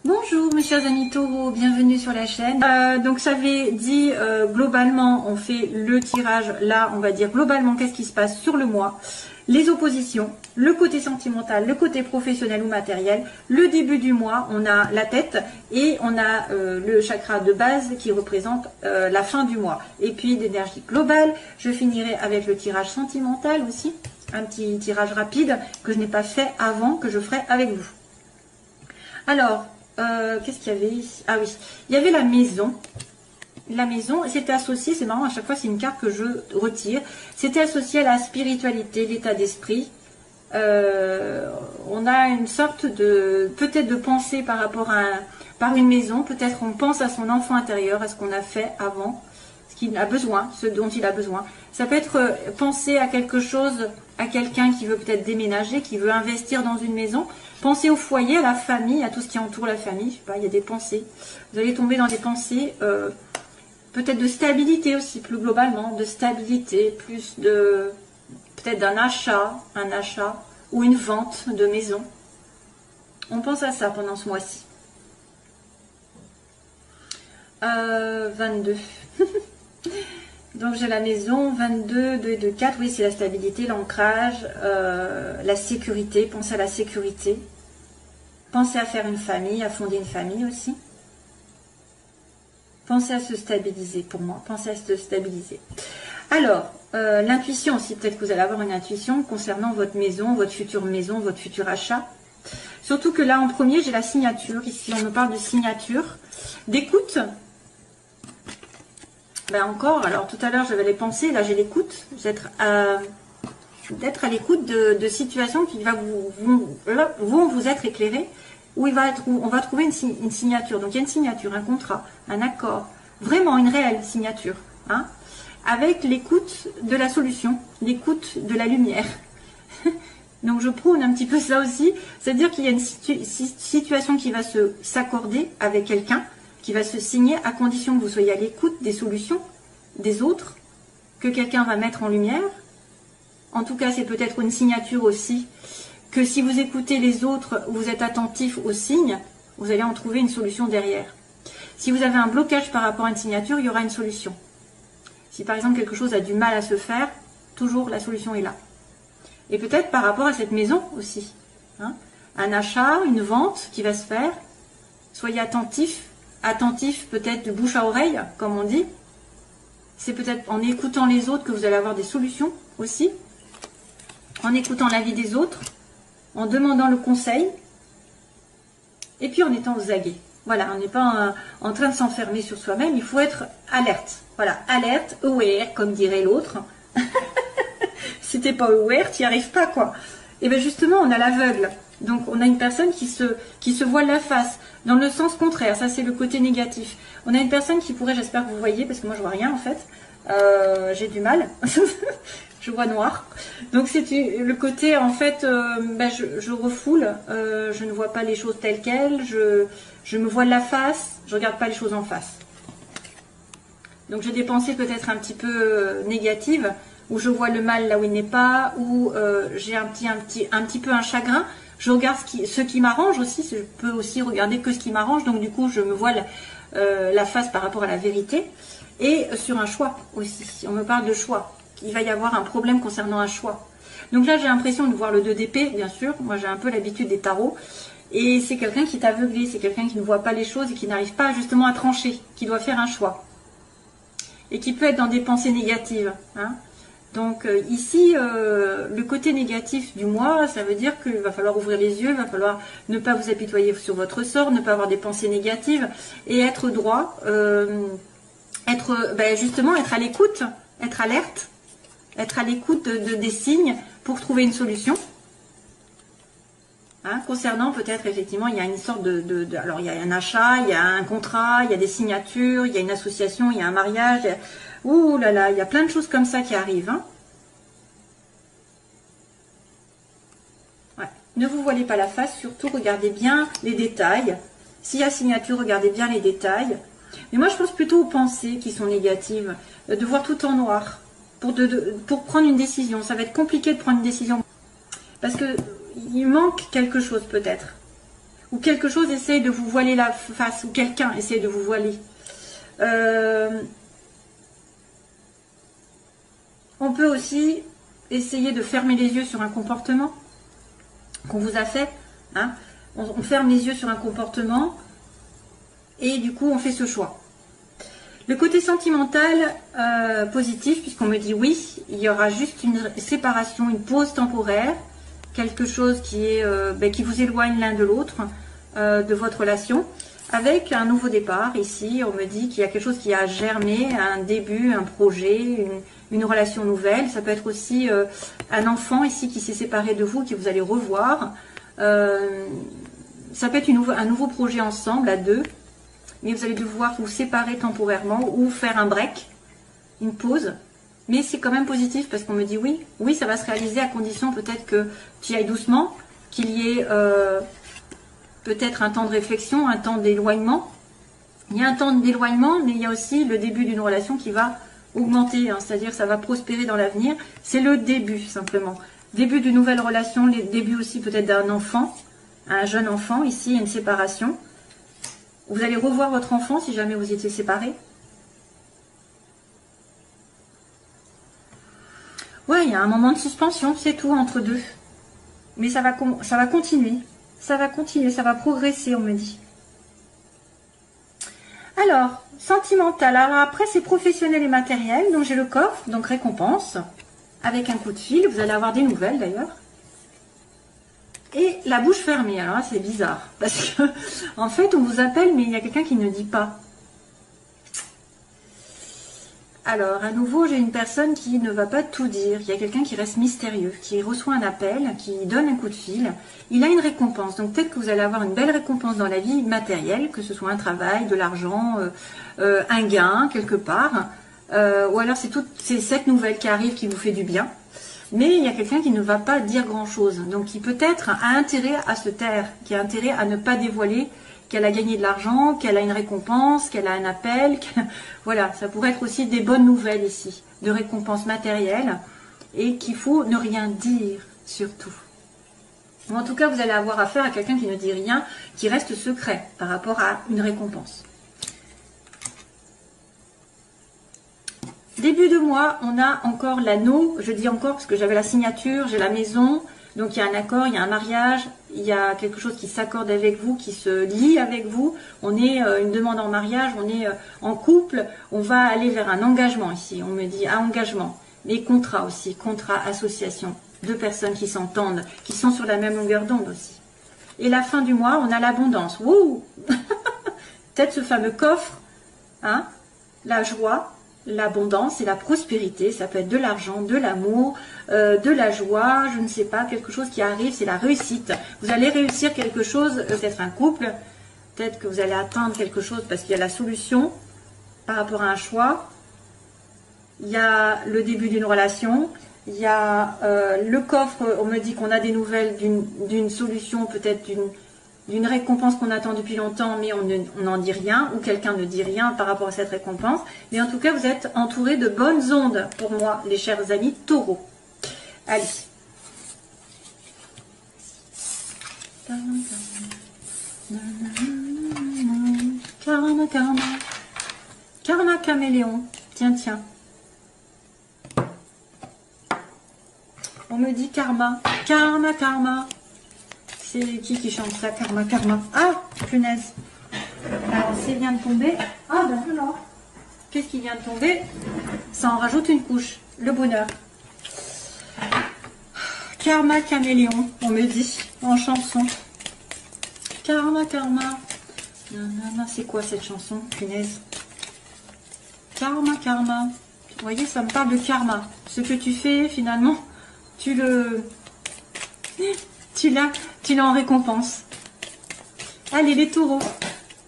Bonjour mes chers amis taureaux, bienvenue sur la chaîne. Donc j'avais dit globalement on fait le tirage, là on va dire globalement qu'est-ce qui se passe sur le mois, les oppositions, le côté sentimental, le côté professionnel ou matériel, le début du mois, on a la tête et on a le chakra de base qui représente la fin du mois. Et puis l'énergie globale, je finirai avec le tirage sentimental aussi, un petit tirage rapide que je n'ai pas fait avant, que je ferai avec vous. Alors, qu'est-ce qu'il y avait? Ah oui, il y avait la maison. La maison, c'était associé, c'est marrant, à chaque fois c'est une carte que je retire. C'était associé à la spiritualité, l'état d'esprit. On a une sorte de, peut-être de pensée par rapport à par une maison. Peut-être on pense à son enfant intérieur, à ce qu'on a fait avant, ce qu'il a besoin, ce dont il a besoin. Ça peut être penser à quelque chose, à quelqu'un qui veut peut-être déménager, qui veut investir dans une maison. Pensez au foyer, à la famille, à tout ce qui entoure la famille. Je sais pas, il y a des pensées. Vous allez tomber dans des pensées, peut-être de stabilité aussi, plus globalement, de stabilité, plus de, peut-être d'un achat, un achat ou une vente de maison. On pense à ça pendant ce mois-ci. 22. Donc j'ai la maison, 22, 2 et 2, 4, oui c'est la stabilité, l'ancrage, la sécurité, pensez à la sécurité. Pensez à faire une famille, à fonder une famille aussi. Pensez à se stabiliser pour moi, pensez à se stabiliser. Alors, l'intuition aussi, peut-être que vous allez avoir une intuition concernant votre maison, votre futur achat. Surtout que là en premier j'ai la signature, ici on me parle de signature, d'écoute. Ben encore, alors tout à l'heure j'avais les pensées, là j'ai l'écoute, d'être à l'écoute de situations qui vont vous être éclairées, où on va trouver une signature. Donc il y a une signature, un contrat, un accord, vraiment une réelle signature, hein, avec l'écoute de la solution, l'écoute de la lumière. Donc je prône un petit peu ça aussi, c'est-à-dire qu'il y a une situation qui va s'accorder avec quelqu'un, qui va se signer à condition que vous soyez à l'écoute des solutions des autres, que quelqu'un va mettre en lumière. En tout cas, c'est peut-être une signature aussi, que si vous écoutez les autres, vous êtes attentif aux signes, vous allez en trouver une solution derrière. Si vous avez un blocage par rapport à une signature, il y aura une solution. Si par exemple quelque chose a du mal à se faire, toujours la solution est là. Et peut-être par rapport à cette maison aussi, hein, un achat, une vente qui va se faire, soyez attentif peut-être de bouche à oreille, comme on dit. C'est peut-être en écoutant les autres que vous allez avoir des solutions aussi, en écoutant l'avis des autres, en demandant le conseil, et puis en étant aux aguets. Voilà, on n'est pas en train de s'enfermer sur soi-même, il faut être alerte. Voilà, alerte, aware, comme dirait l'autre. Si t'es pas aware, tu n'y arrives pas, quoi. Et bien justement, on a l'aveugle. Donc on a une personne qui se voile la face, dans le sens contraire, ça c'est le côté négatif. On a une personne qui pourrait, j'espère que vous voyez, parce que moi je vois rien en fait, j'ai du mal, je vois noir. Donc c'est le côté en fait, je refoule, je ne vois pas les choses telles quelles, je me voile la face, je regarde pas les choses en face. Donc j'ai des pensées peut-être un petit peu négatives, où je vois le mal là où il n'est pas, où j'ai un petit peu un chagrin. Je regarde ce qui m'arrange aussi, je peux aussi regarder que ce qui m'arrange, donc du coup je me voile la face par rapport à la vérité. Et sur un choix aussi, on me parle de choix, il va y avoir un problème concernant un choix. Donc là j'ai l'impression de voir le 2 d'épée, bien sûr, moi j'ai un peu l'habitude des tarots, et c'est quelqu'un qui est aveuglé, c'est quelqu'un qui ne voit pas les choses et qui n'arrive pas justement à trancher, qui doit faire un choix. Et qui peut être dans des pensées négatives, hein. Donc ici, le côté négatif du mois, ça veut dire qu'il va falloir ouvrir les yeux, il va falloir ne pas vous apitoyer sur votre sort, ne pas avoir des pensées négatives et être droit, justement être à l'écoute, être alerte, être à l'écoute des signes pour trouver une solution. Hein, concernant peut-être effectivement, il y a une sorte alors il y a un achat, il y a un contrat, il y a des signatures, il y a une association, il y a un mariage. Ouh là là, il y a plein de choses comme ça qui arrivent. Hein. Ouais. Ne vous voilez pas la face, surtout regardez bien les détails. S'il y a signature, regardez bien les détails. Mais moi je pense plutôt aux pensées qui sont négatives, de voir tout en noir pour prendre une décision. Ça va être compliqué de prendre une décision parce que il manque quelque chose peut-être. ou quelque chose essaye de vous voiler la face, ou quelqu'un essaye de vous voiler. On peut aussi essayer de fermer les yeux sur un comportement qu'on vous a fait. Hein. On ferme les yeux sur un comportement et du coup on fait ce choix. Le côté sentimental positif, puisqu'on me dit oui, il y aura juste une séparation, une pause temporaire, quelque chose qui est qui vous éloigne l'un de l'autre de votre relation, avec un nouveau départ. Ici, on me dit qu'il y a quelque chose qui a germé, un début, un projet, une relation nouvelle. Ça peut être aussi un enfant ici qui s'est séparé de vous, que vous allez revoir. Ça peut être un nouveau projet ensemble, à deux. Mais vous allez devoir vous séparer temporairement ou faire un break, une pause. Mais c'est quand même positif parce qu'on me dit oui, oui, ça va se réaliser à condition peut-être que tu y ailles doucement, qu'il y ait peut-être un temps de réflexion, un temps d'éloignement. Il y a un temps d'éloignement, mais il y a aussi le début d'une relation qui va augmenter, hein, c'est-à-dire ça va prospérer dans l'avenir. C'est le début simplement. Début d'une nouvelle relation, le début aussi peut-être d'un enfant, un jeune enfant. Ici, il y a une séparation. Vous allez revoir votre enfant si jamais vous étiez séparés. Ouais, il y a un moment de suspension, c'est tout, entre deux. Mais ça va continuer. Ça va continuer, ça va progresser, on me dit. Alors, sentimental. Alors après, c'est professionnel et matériel. Donc j'ai le coffre, donc récompense. Avec un coup de fil, vous allez avoir des nouvelles d'ailleurs. Et la bouche fermée, alors là c'est bizarre, parce que en fait on vous appelle mais il y a quelqu'un qui ne dit pas. Alors à nouveau j'ai une personne qui ne va pas tout dire, il y a quelqu'un qui reste mystérieux, qui reçoit un appel, qui donne un coup de fil, il a une récompense, donc peut-être que vous allez avoir une belle récompense dans la vie matérielle, que ce soit un travail, de l'argent, un gain quelque part, ou alors c'est cette nouvelle qui arrive qui vous fait du bien. Mais il y a quelqu'un qui ne va pas dire grand-chose. Donc, qui peut-être a intérêt à se taire, qui a intérêt à ne pas dévoiler qu'elle a gagné de l'argent, qu'elle a une récompense, qu'elle a un appel. Voilà, ça pourrait être aussi des bonnes nouvelles ici, de récompenses matérielles, et qu'il faut ne rien dire, surtout. Ou en tout cas, vous allez avoir affaire à quelqu'un qui ne dit rien, qui reste secret par rapport à une récompense. Début de mois, on a encore l'anneau, je dis encore parce que j'avais la signature, j'ai la maison, donc il y a un accord, il y a un mariage, il y a quelque chose qui s'accorde avec vous, qui se lie avec vous, on est une demande en mariage, on est en couple, on va aller vers un engagement ici, on me dit un engagement, mais contrat aussi, contrat, association, deux personnes qui s'entendent, qui sont sur la même longueur d'onde aussi. Et la fin du mois, on a l'abondance, wouh. Peut-être ce fameux coffre, hein, la joie, l'abondance et la prospérité, ça peut être de l'argent, de l'amour, de la joie, je ne sais pas, quelque chose qui arrive, c'est la réussite. Vous allez réussir quelque chose, peut-être un couple, peut-être que vous allez atteindre quelque chose parce qu'il y a la solution par rapport à un choix, il y a le début d'une relation, il y a le coffre, on me dit qu'on a des nouvelles d'une solution, peut-être d'une récompense qu'on attend depuis longtemps, mais on n'en dit rien, ou quelqu'un ne dit rien par rapport à cette récompense. Mais en tout cas, vous êtes entouré de bonnes ondes pour moi, les chers amis taureaux. Allez. Karma, karma. Karma caméléon. Tiens, tiens. On me dit karma. Karma, karma. C'est qui chante ça? Karma, karma. Ah, punaise. Alors, c'est vient de tomber. Ah, ben alors. Qu'est-ce qui vient de tomber? Ça en rajoute une couche. Le bonheur. Karma caméléon, on me dit, en chanson. Karma, karma. C'est quoi cette chanson? Punaise. Karma, karma. Vous voyez, ça me parle de karma. Ce que tu fais, finalement, tu l'as en récompense. Allez, les taureaux.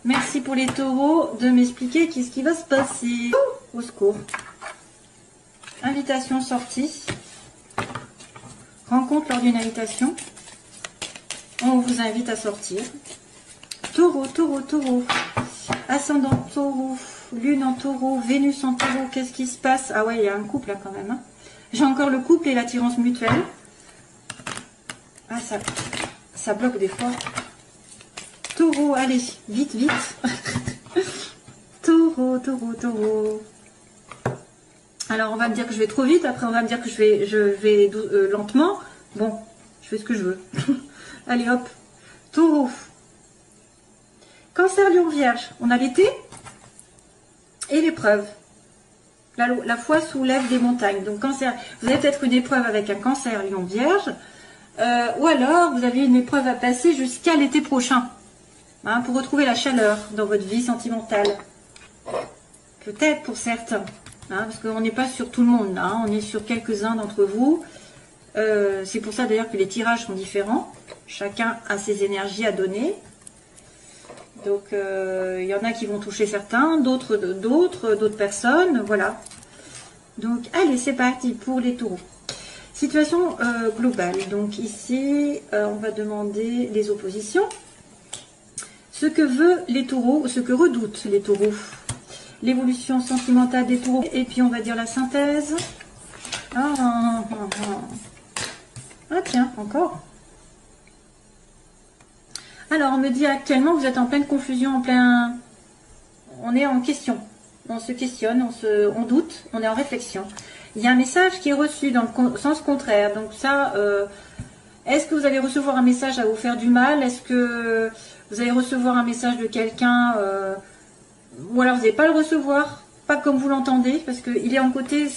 Merci pour les taureaux de m'expliquer qu'est-ce qui va se passer. Au secours. Invitation sortie. Rencontre lors d'une invitation. On vous invite à sortir. Taureau, taureau, taureau. Ascendant taureau. Lune en taureau. Vénus en taureau. Qu'est-ce qui se passe? Ah ouais, il y a un couple là quand même. Hein. J'ai encore le couple et l'attirance mutuelle. Ah, ça bloque des fois. Taureau, allez, vite, vite. Taureau, taureau, taureau. Alors, on va me dire que je vais trop vite. Après, on va me dire que je vais lentement. Bon, je fais ce que je veux. Allez, hop. Taureau. Cancer, Lion, Vierge. On a l'été et l'épreuve. La foi soulève des montagnes. Donc, cancer, vous avez peut-être une épreuve avec un cancer, Lion, Vierge. Ou alors, vous avez une épreuve à passer jusqu'à l'été prochain. Hein, pour retrouver la chaleur dans votre vie sentimentale. Peut-être pour certains. Hein, parce qu'on n'est pas sur tout le monde. Hein, on est sur quelques-uns d'entre vous. C'est pour ça d'ailleurs que les tirages sont différents. Chacun a ses énergies à donner. Donc, il y en a qui vont toucher certains, d'autres personnes. Voilà. Donc, allez, c'est parti pour les taureaux. Situation globale. Donc, ici, on va demander les oppositions. Ce que veulent les taureaux, ou ce que redoutent les taureaux. L'évolution sentimentale des taureaux. Et puis, on va dire la synthèse. Ah tiens, encore. Alors, on me dit actuellement, vous êtes en pleine confusion, on est en question. On se questionne, on doute, on est en réflexion. Il y a un message qui est reçu dans le sens contraire. Donc ça, est-ce que vous allez recevoir un message à vous faire du mal? Est-ce que vous allez recevoir un message de quelqu'un ou alors vous n'allez pas le recevoir, pas comme vous l'entendez, parce qu'il est en côté...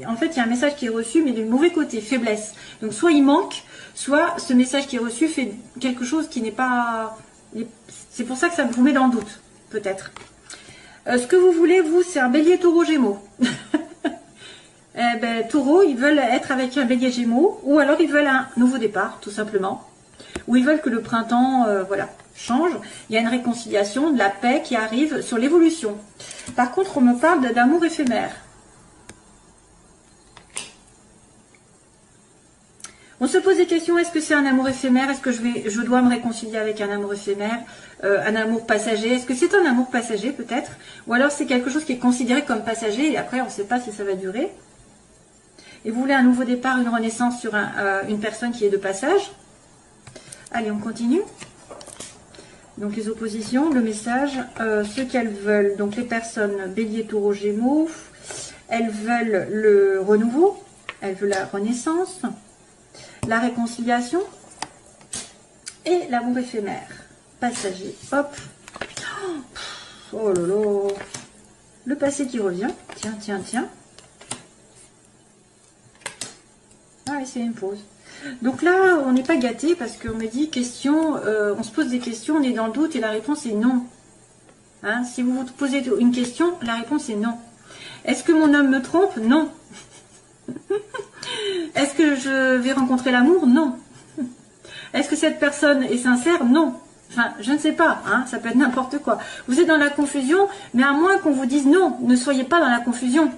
En fait, il y a un message qui est reçu, mais du mauvais côté, faiblesse. Donc, soit il manque, soit ce message qui est reçu fait quelque chose qui n'est pas... C'est pour ça que ça vous met dans le doute, peut-être. Ce que vous voulez, vous, c'est un bélier taureau gémeaux. Taureau, ils veulent être avec un bélier gémeaux, ou alors ils veulent un nouveau départ, tout simplement. Ou ils veulent que le printemps, voilà, change. Il y a une réconciliation, de la paix qui arrive sur l'évolution. Par contre, on me parle d'amour éphémère. On se pose des questions, est-ce que c'est un amour éphémère? Est-ce que je dois me réconcilier avec un amour éphémère? Un amour passager? Est-ce que c'est un amour passager peut-être? Ou alors c'est quelque chose qui est considéré comme passager et après on ne sait pas si ça va durer? Et vous voulez un nouveau départ, une renaissance sur une personne qui est de passage? Allez, on continue. Donc les oppositions, le message, ce qu'elles veulent. Donc les personnes bélier, taureau, gémeaux, elles veulent le renouveau, elles veulent la renaissance, la réconciliation et l'amour éphémère, passager. Hop. Oh là là. Le passé qui revient. Tiens, tiens, tiens. Ah oui, c'est une pause. Donc là, on n'est pas gâté parce qu'on me dit question, on se pose des questions, on est dans le doute et la réponse est non. Hein, si vous vous posez une question, la réponse est non. Est-ce que mon homme me trompe? Non. Est-ce que je vais rencontrer l'amour? Non. Est-ce que cette personne est sincère? Non. Enfin, je ne sais pas, hein, ça peut être n'importe quoi. Vous êtes dans la confusion, mais à moins qu'on vous dise non, ne soyez pas dans la confusion.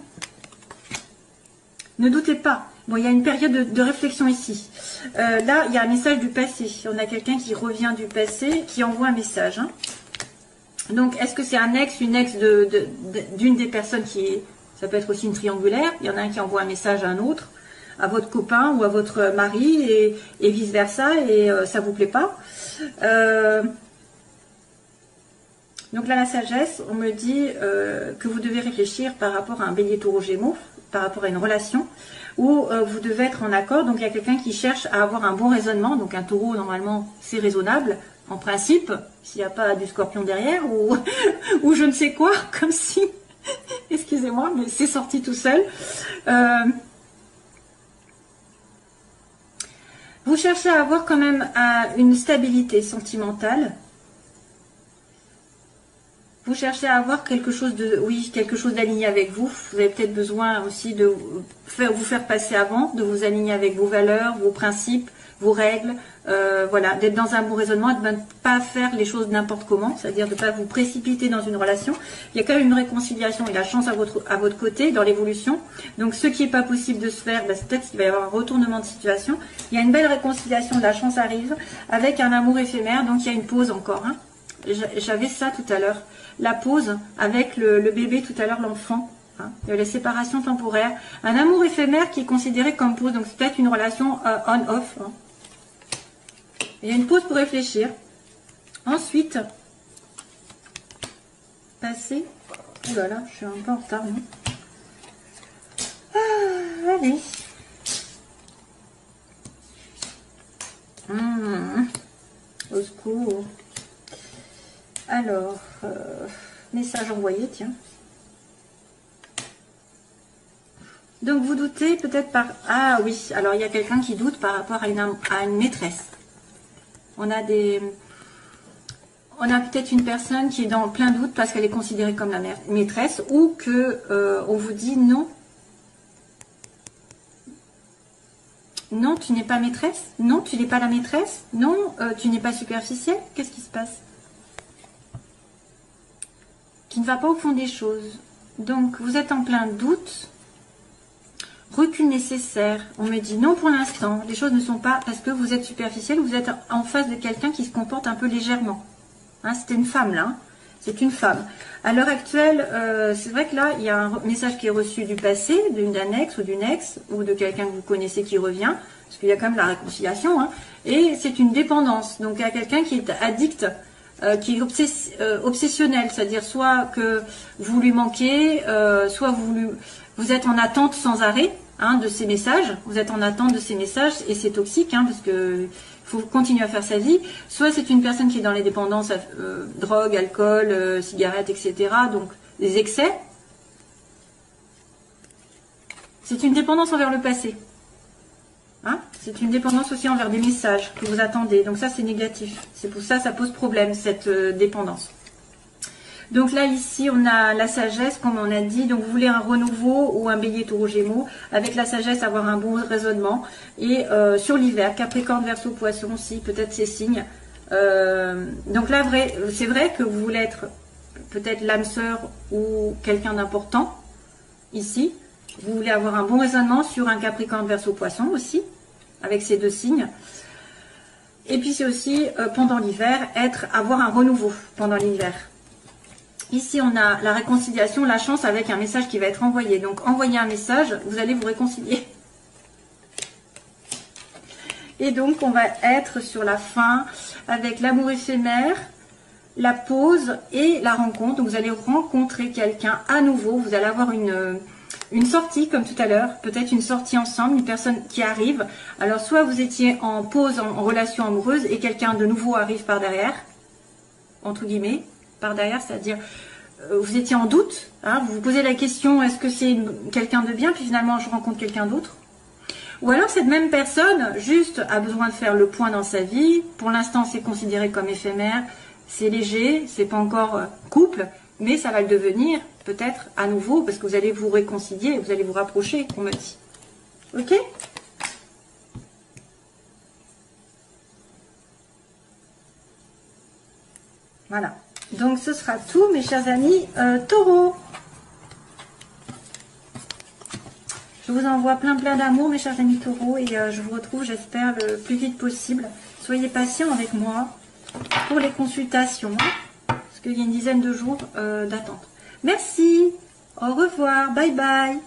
Ne doutez pas. Bon, il y a une période de réflexion ici. Là, il y a un message du passé. On a quelqu'un qui revient du passé, qui envoie un message. Hein. Donc, est-ce que c'est un ex, une ex d'une des personnes qui est... Ça peut être aussi une triangulaire. Il y en a un qui envoie un message à un autre, à votre copain ou à votre mari, et vice-versa, et ça vous plaît pas. Donc là, la sagesse, on me dit que vous devez réfléchir par rapport à un bélier taureau gémeaux, par rapport à une relation, où vous devez être en accord. Donc il y a quelqu'un qui cherche à avoir un bon raisonnement. Donc un taureau, normalement, c'est raisonnable, en principe, s'il n'y a pas du scorpion derrière, ou je ne sais quoi, comme si... Excusez-moi, mais c'est sorti tout seul. Vous cherchez à avoir quand même une stabilité sentimentale. Vous cherchez à avoir quelque chose quelque chose d'aligné avec vous. Vous avez peut-être besoin aussi de vous faire passer avant, de vous aligner avec vos valeurs, vos principes, vos règles. Voilà, d'être dans un bon raisonnement, de ne pas faire les choses n'importe comment, c'est-à-dire de ne pas vous précipiter dans une relation. Il y a quand même une réconciliation et la chance à votre côté dans l'évolution. Donc ce qui n'est pas possible de se faire, c'est peut-être qu'il va y avoir un retournement de situation. Il y a une belle réconciliation, la chance arrive, avec un amour éphémère, donc il y a une pause encore. Hein. J'avais ça tout à l'heure, la pause avec le bébé tout à l'heure, l'enfant. Hein. Il y a les séparations temporaires, un amour éphémère qui est considéré comme pause, donc c'est peut-être une relation on-off. Hein. Il y a une pause pour réfléchir. Ensuite, passé. Oh là là, je suis un peu en retard, non? Allez. Au secours. Alors, message envoyé, tiens. Donc, vous doutez peut-être par... Ah oui, alors il y a quelqu'un qui doute par rapport à une maîtresse. On a peut-être une personne qui est dans plein doute parce qu'elle est considérée comme la maîtresse ou que on vous dit non. Non, tu n'es pas maîtresse. Non, tu n'es pas la maîtresse. Non, tu n'es pas superficielle. Qu'est-ce qui se passe? Qui ne va pas au fond des choses. Donc, vous êtes en plein doute. Recul nécessaire. On me dit non pour l'instant. Les choses ne sont pas parce que vous êtes superficielle. Vous êtes en face de quelqu'un qui se comporte un peu légèrement. Hein, c'était une femme là. Hein. C'est une femme. À l'heure actuelle, c'est vrai que là, il y a un message qui est reçu du passé, d'un ex ou d'une ex, ou de quelqu'un que vous connaissez qui revient, parce qu'il y a quand même la réconciliation, hein, et c'est une dépendance. Donc, il y a quelqu'un qui est addict, qui est obsessionnel, c'est-à-dire soit que vous lui manquez, soit vous êtes en attente sans arrêt hein, de ces messages, vous êtes en attente de ces messages, et c'est toxique, hein, parce que... faut continuer à faire sa vie, soit c'est une personne qui est dans les dépendances, drogue, alcool, cigarettes, etc. Donc, des excès. C'est une dépendance envers le passé. Hein? C'est une dépendance aussi envers des messages que vous attendez. Donc ça, c'est négatif. C'est pour ça, ça pose problème, cette dépendance. Donc là, ici, on a la sagesse, comme on a dit. Donc, vous voulez un renouveau ou un bélier taureau gémeaux. Avec la sagesse, avoir un bon raisonnement. Et sur l'hiver, Capricorne, Verseau, Poisson aussi, peut-être ces signes. Donc là, c'est vrai que vous voulez être peut-être l'âme sœur ou quelqu'un d'important. Ici, vous voulez avoir un bon raisonnement sur un Capricorne, Verseau, Poisson aussi. Avec ces deux signes. Et puis, c'est aussi, pendant l'hiver, avoir un renouveau pendant l'hiver. Ici, on a la réconciliation, la chance avec un message qui va être envoyé. Donc, envoyez un message, vous allez vous réconcilier. Et donc, on va être sur la fin avec l'amour éphémère, la pause et la rencontre. Donc, vous allez rencontrer quelqu'un à nouveau. Vous allez avoir une sortie, comme tout à l'heure. Peut-être une sortie ensemble, une personne qui arrive. Alors, soit vous étiez en pause, en relation amoureuse, et quelqu'un de nouveau arrive par derrière, entre guillemets. Par derrière, c'est-à-dire vous étiez en doute, hein, vous vous posez la question, est-ce que c'est quelqu'un de bien, puis finalement je rencontre quelqu'un d'autre. Ou alors cette même personne, juste, a besoin de faire le point dans sa vie, pour l'instant c'est considéré comme éphémère, c'est léger, c'est pas encore couple, mais ça va le devenir peut-être à nouveau, parce que vous allez vous réconcilier, vous allez vous rapprocher, on me dit. Ok ? Voilà. Donc, ce sera tout, mes chers amis taureaux. Je vous envoie plein d'amour, mes chers amis taureaux. Et je vous retrouve, j'espère, le plus vite possible. Soyez patients avec moi pour les consultations. Parce qu'il y a une dizaine de jours d'attente. Merci. Au revoir. Bye bye.